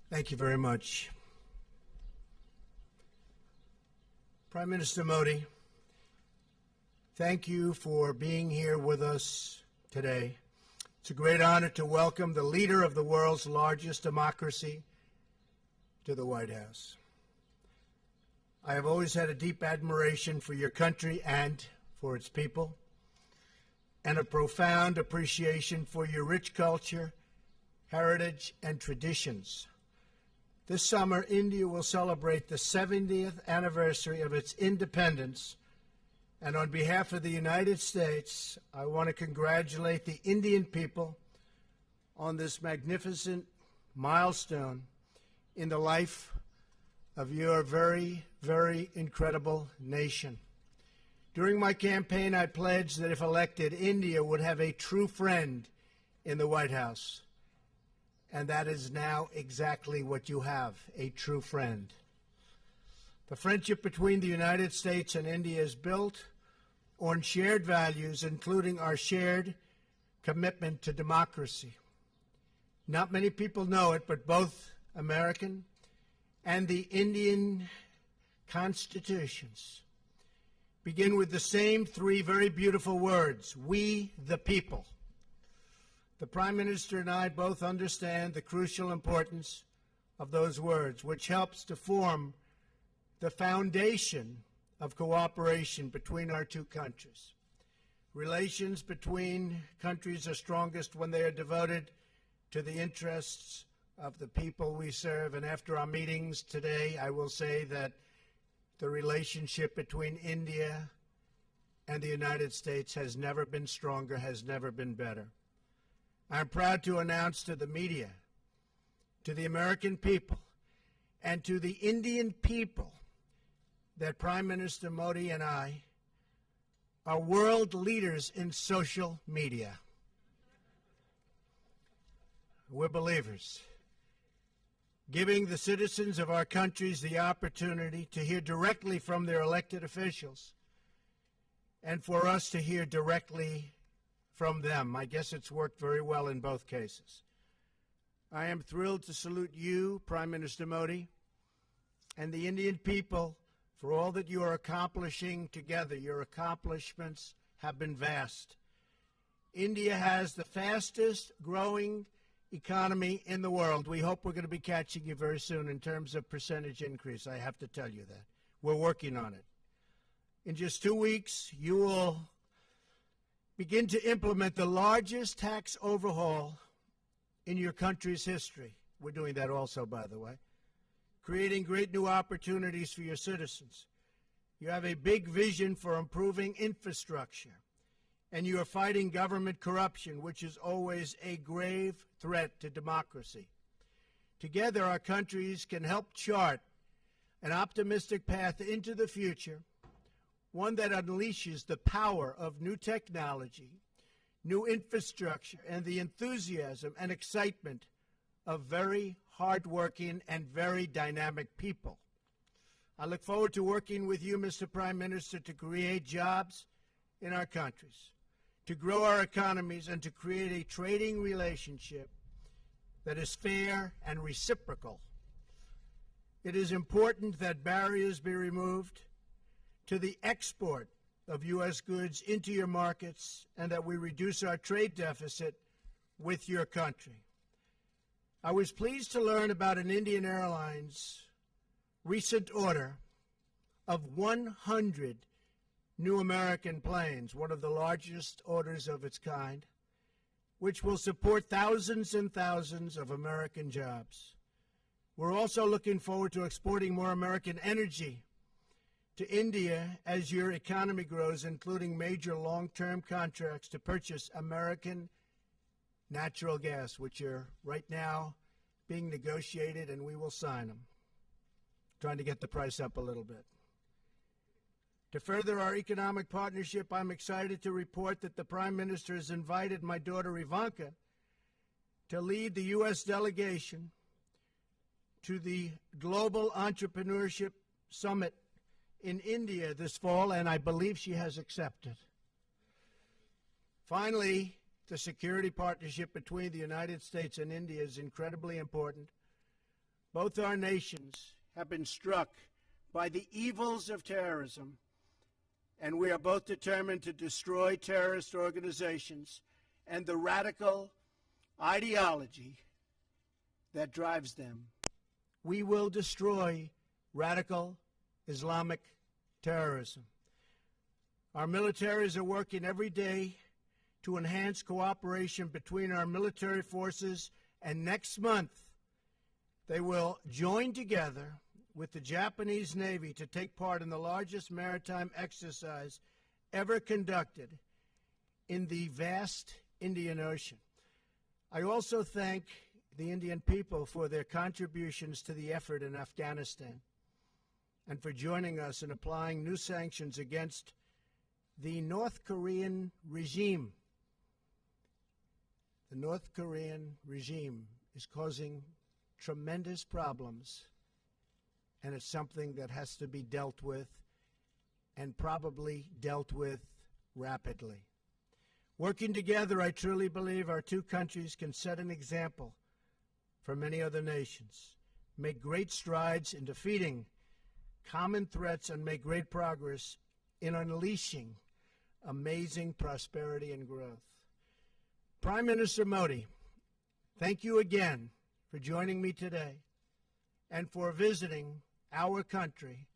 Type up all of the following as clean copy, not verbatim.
Thank you very much. Prime Minister Modi, thank you for being here with us today. It's a great honor to welcome the leader of the world's largest democracy to the White House. I have always had a deep admiration for your country and for its people, and a profound appreciation for your rich culture, heritage, and traditions. This summer, India will celebrate the 70th anniversary of its independence, and on behalf of the United States, I want to congratulate the Indian people on this magnificent milestone in the life of your very, very incredible nation. During my campaign, I pledged that if elected, India would have a true friend in the White House. And that is now exactly what you have, a true friend. The friendship between the United States and India is built on shared values, including our shared commitment to democracy. Not many people know it, but both American and the Indian constitutions begin with the same three very beautiful words: we the people. The Prime Minister and I both understand the crucial importance of those words, which helps to form the foundation of cooperation between our two countries. Relations between countries are strongest when they are devoted to the interests of the people we serve. And after our meetings today, I will say that the relationship between India and the United States has never been stronger, has never been better. I'm proud to announce to the media, to the American people, and to the Indian people that Prime Minister Modi and I are world leaders in social media. We're believers, giving the citizens of our countries the opportunity to hear directly from their elected officials and for us to hear directly from them. I guess it's worked very well in both cases. I am thrilled to salute you, Prime Minister Modi, and the Indian people for all that you are accomplishing together. Your accomplishments have been vast. India has the fastest growing economy in the world. We hope we're going to be catching you very soon in terms of percentage increase. I have to tell you that. We're working on it. In just 2 weeks, you will begin to implement the largest tax overhaul in your country's history. We're doing that also, by the way, creating great new opportunities for your citizens. You have a big vision for improving infrastructure, and you are fighting government corruption, which is always a grave threat to democracy. Together, our countries can help chart an optimistic path into the future, one that unleashes the power of new technology, new infrastructure, and the enthusiasm and excitement of very hardworking and very dynamic people. I look forward to working with you, Mr. Prime Minister, to create jobs in our countries, to grow our economies, and to create a trading relationship that is fair and reciprocal. It is important that barriers be removed to the export of U.S. goods into your markets, and that we reduce our trade deficit with your country. I was pleased to learn about an Indian Airlines recent order of 100 new American planes, one of the largest orders of its kind, which will support thousands and thousands of American jobs. We're also looking forward to exporting more American energy to India as your economy grows, including major long-term contracts to purchase American natural gas, which are right now being negotiated, and we will sign them, trying to get the price up a little bit. To further our economic partnership, I'm excited to report that the Prime Minister has invited my daughter Ivanka to lead the U.S. delegation to the Global Entrepreneurship Summit in India this fall, and I believe she has accepted. Finally, the security partnership between the United States and India is incredibly important. Both our nations have been struck by the evils of terrorism, and we are both determined to destroy terrorist organizations and the radical ideology that drives them. We will destroy radical Islamic terrorism. Our militaries are working every day to enhance cooperation between our military forces, and next month they will join together with the Japanese Navy to take part in the largest maritime exercise ever conducted in the vast Indian Ocean. I also thank the Indian people for their contributions to the effort in Afghanistan and for joining us in applying new sanctions against the North Korean regime. The North Korean regime is causing tremendous problems, and it's something that has to be dealt with, and probably dealt with rapidly. Working together, I truly believe our two countries can set an example for many other nations, make great strides in defeating common threats, and make great progress in unleashing amazing prosperity and growth. Prime Minister Modi, thank you again for joining me today and for visiting our country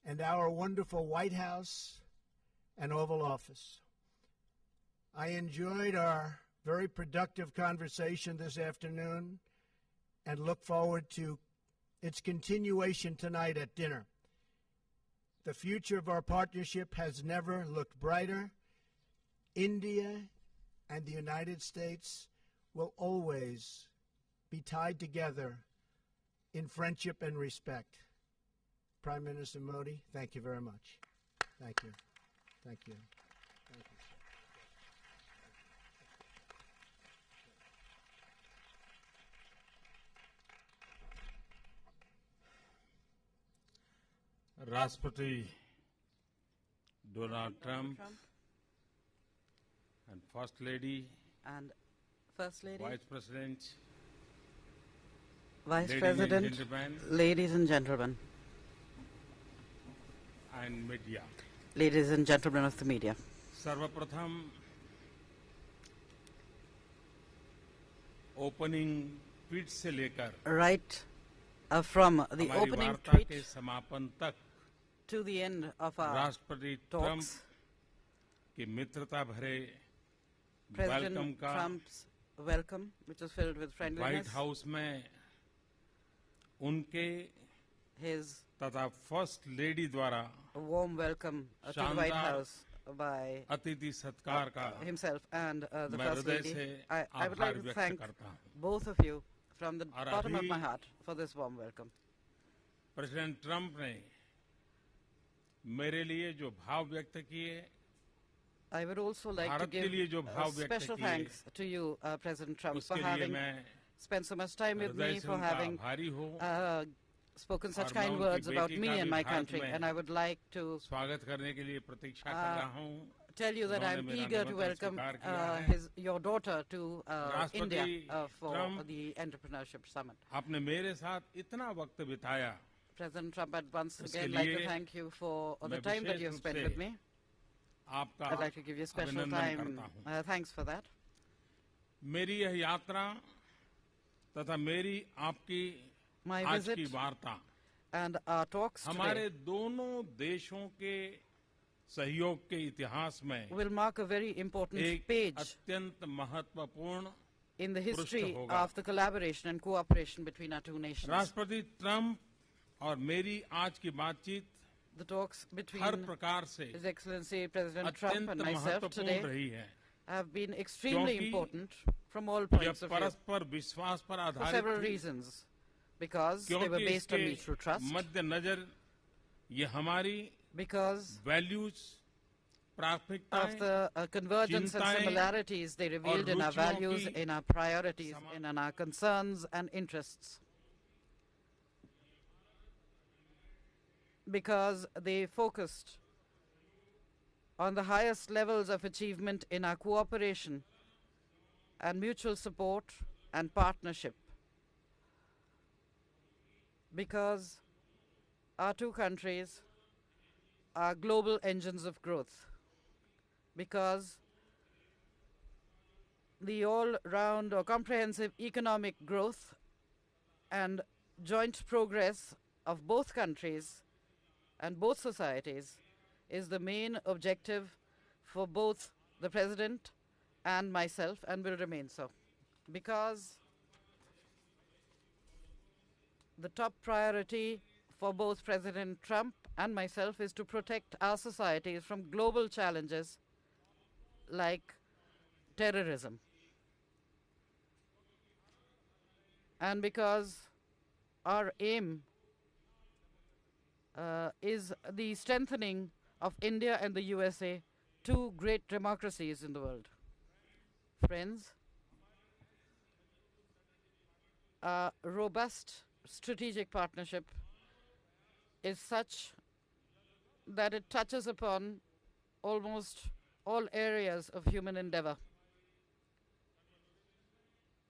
and our wonderful White House and Oval Office. I enjoyed our very productive conversation this afternoon and look forward to its continuation tonight at dinner. The future of our partnership has never looked brighter. India and the United States will always be tied together in friendship and respect. Prime Minister Modi, thank you very much. Thank you. Thank you. Thank you. Rashtrapati Donald Trump and First Lady, and First Lady, Vice President, Vice ladies President, and gentlemen, ladies and gentlemen, and media. ladies and gentlemen of the media. सर्वप्रथम opening tweet से लेकर Right from the हमारी opening वार्ता tweet के समापन तक to the end of our राष्ट्रपति Trump talks, की मित्रता भरे President वेलकम का Trump's welcome, which was filled with white friendliness, house में उनके his तथा फर्स्ट लेडी द्वारा warm welcome to the White शानदार House by अतिथि सत्कार का himself and the मैं First हृदय Lady. से I would like आभार to व्यक्त thank करता हूं। both of you from the और bottom of अभी my heart for this warm welcome. President Trump ने मेरे लिए जो भाव व्यक्त किए, I would also like to Bharat के give लिए जो भाव व्यक्त special किए, thanks to you, President Trump, for उसके लिए having मैं spent so much time with हृदय me, से for उनका having आभारी हूँ। spoken such और kind मैं words उनकी about बेटी me का and भी my भारत country. में And I would like to स्वागत करने के लिए प्रतीक्षा कर रहा हूँ। tell you that उन्होंने I'm मेरा eager to निमंत्रण welcome स्वीकार किया है। your daughter to राष्ट्रपति India for Trump, the Entrepreneurship Summit. आपने मेरे साथ इतना वक्त बिताया, President Trump, I'd once उसके again like to लिए thank you for the मैं time that विशेष you've रूप spent से with me. आपका I'd like to give you special अभिनंदन time. करता हूँ। Thanks for that. मेरी यह यात्रा तथा मेरी आपकी My आज visit की वार्ता and our talks हमारे today दोनों देशों के सहयोग के इतिहास में will mark a very important एक page अत्यंत महत्वपूर्ण in the history होगा। of the collaboration and cooperation between our two nations. राष्ट्रपति ट्रंप और मेरी आज की बातचीत The talks between हर प्रकार से His Excellency President Trump अत्यंत and myself today महत्वपूर्ण रही है, have been extremely क्योंकि important from all यह points of view परस्पर विश्वास पर for several आधारित थी, reasons, because they were क्योंकि based on इसके mutual trust, मद्देनजर ये हमारी because वैल्यूज, of प्राथमिकताएं, the convergence and चिंताएं similarities they revealed in our रुचियों values, की in our priorities, and in our concerns and interests. Because they focused on the highest levels of achievement in our cooperation and mutual support and partnership. because our two countries are global engines of growth, because the all-round or comprehensive economic growth and joint progress of both countries and both societies is the main objective for both the President and myself, and will remain so. Because the top priority for both President Trump and myself is to protect our societies from global challenges like terrorism. And because our aim is the strengthening of India and the USA, two great democracies in the world. Friends, a robust strategic partnership is such that it touches upon almost all areas of human endeavor.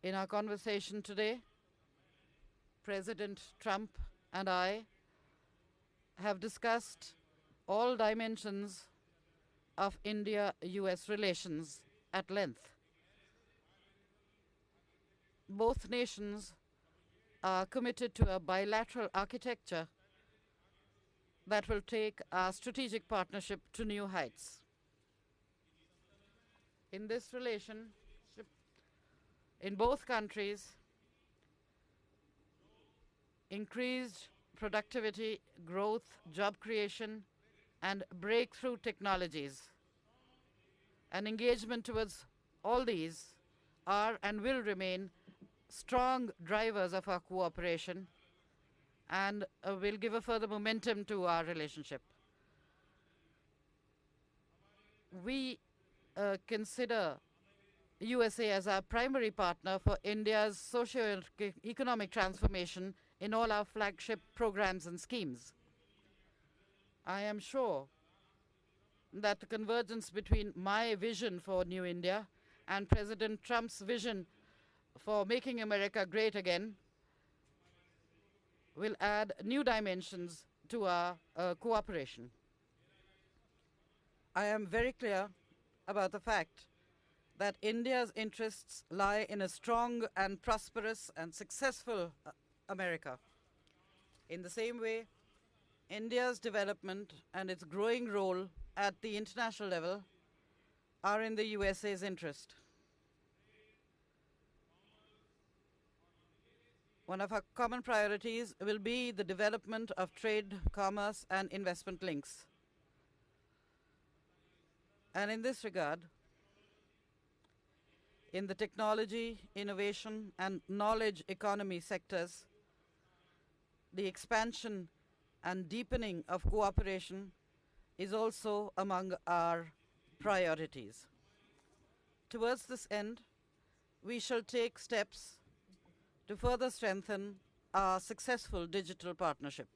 In our conversation today, President Trump and I have discussed all dimensions of India-US relations at length. Both nations are committed to a bilateral architecture that will take our strategic partnership to new heights. In this relationship, in both countries, increased productivity, growth, job creation, and breakthrough technologies, and engagement towards all these are and will remain strong drivers of our cooperation and will give a further momentum to our relationship. We consider USA as our primary partner for India's socio-economic transformation in all our flagship programs and schemes. I am sure that the convergence between my vision for New India and President Trump's vision for making America great again will add new dimensions to our cooperation. I am very clear about the fact that India's interests lie in a strong and prosperous and successful America. In the same way, India's development and its growing role at the international level are in the USA's interest. One of our common priorities will be the development of trade, commerce, and investment links. And in this regard, in the technology, innovation, and knowledge economy sectors, the expansion and deepening of cooperation is also among our priorities. Towards this end, we shall take steps to further strengthen our successful digital partnership.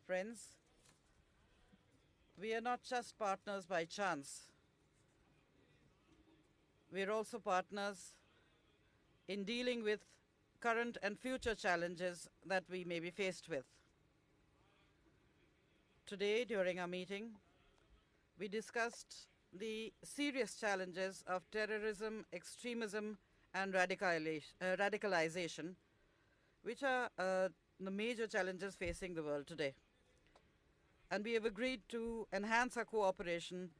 Friends, we are not just partners by chance. We are also partners in dealing with current and future challenges that we may be faced with. Today, during our meeting, we discussed the serious challenges of terrorism, extremism, and radicalization, which are the major challenges facing the world today. And we have agreed to enhance our cooperation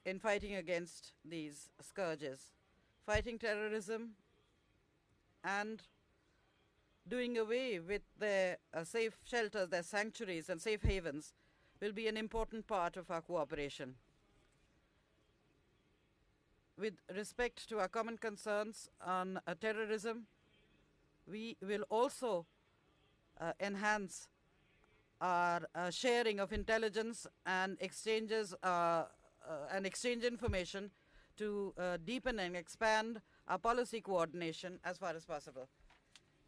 in fighting against these scourges. Fighting terrorism and doing away with their safe shelters, their sanctuaries and safe havens will be an important part of our cooperation. With respect to our common concerns on terrorism, we will also enhance our sharing of intelligence and exchange information to deepen and expand our policy coordination as far as possible.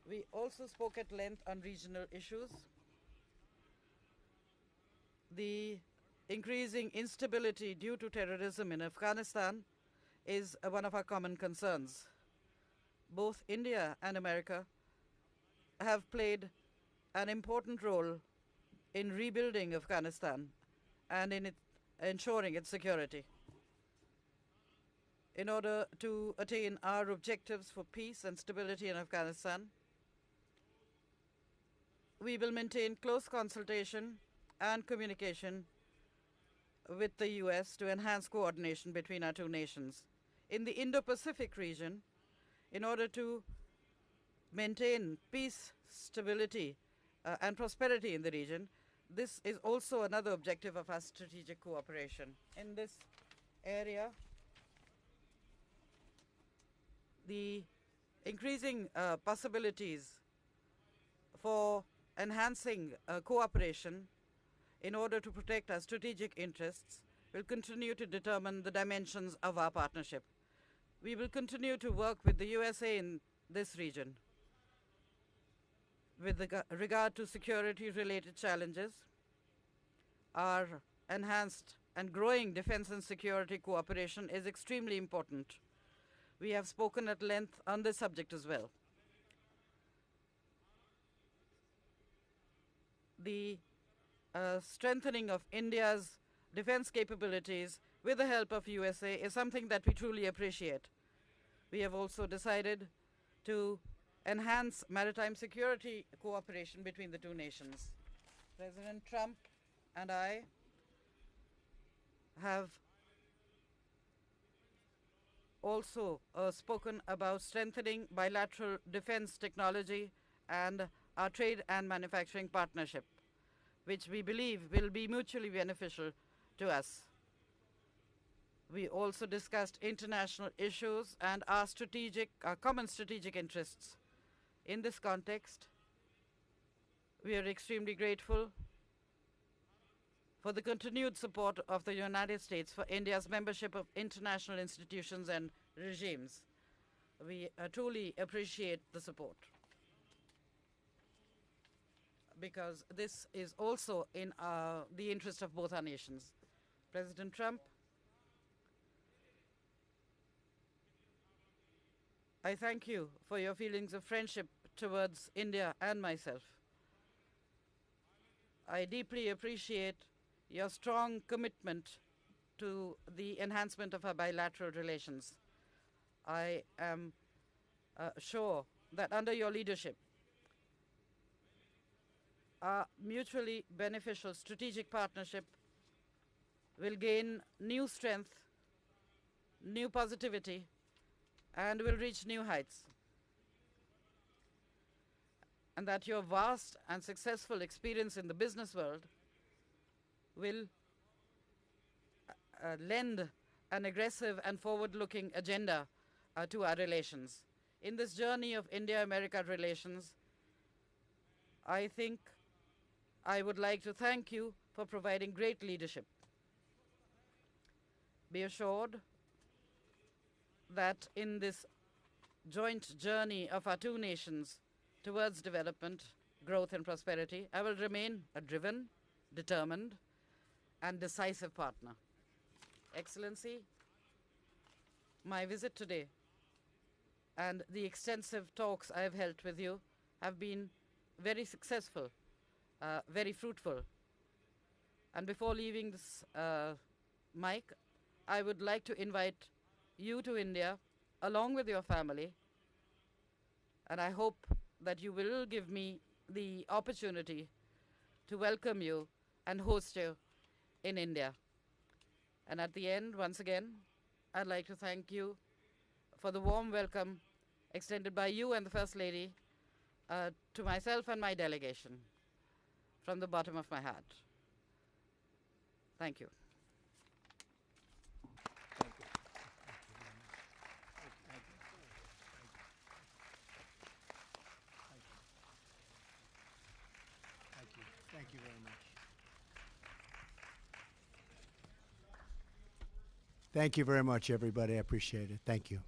We also spoke at length on regional issues. The increasing instability due to terrorism in Afghanistan is one of our common concerns. Both India and America have played an important role in rebuilding Afghanistan and in ensuring its security. In order to attain our objectives for peace and stability in Afghanistan, we will maintain close consultation and communication with the U.S. to enhance coordination between our two nations. In the Indo-Pacific region, in order to maintain peace, stability, and prosperity in the region, this is also another objective of our strategic cooperation. In this area, the increasing possibilities for enhancing cooperation in order to protect our strategic interests will continue to determine the dimensions of our partnership. We will continue to work with the USA in this region with regard to security-related challenges. Our enhanced and growing defense and security cooperation is extremely important. We have spoken at length on this subject as well. The strengthening of India's defense capabilities with the help of USA is something that we truly appreciate. We have also decided to enhance maritime security cooperation between the two nations. President Trump and I have also spoken about strengthening bilateral defense technology and our trade and manufacturing partnership, which we believe will be mutually beneficial to us. We also discussed international issues and our common strategic interests. In this context, we are extremely grateful for the continued support of the United States for India's membership of international institutions and regimes. We truly appreciate the support, because this is also in the interest of both our nations. President Trump, I thank you for your feelings of friendship towards India and myself. I deeply appreciate your strong commitment to the enhancement of our bilateral relations. I am sure that under your leadership, our mutually beneficial strategic partnership will gain new strength, new positivity, and will reach new heights. And that your vast and successful experience in the business world will lend an aggressive and forward-looking agenda to our relations. In this journey of India-America relations, I think I would like to thank you for providing great leadership. Be assured that in this joint journey of our two nations towards development, growth, and prosperity, I will remain a driven, determined, and decisive partner. Excellency, my visit today and the extensive talks I have held with you have been very successful, very fruitful. And before leaving this mic, I would like to invite you to India along with your family, and I hope that you will give me the opportunity to welcome you and host you in India. And at the end, once again, I'd like to thank you for the warm welcome extended by you and the First Lady to myself and my delegation from the bottom of my heart. Thank you. Thank you very much. Thank you very much, everybody. I appreciate it. Thank you.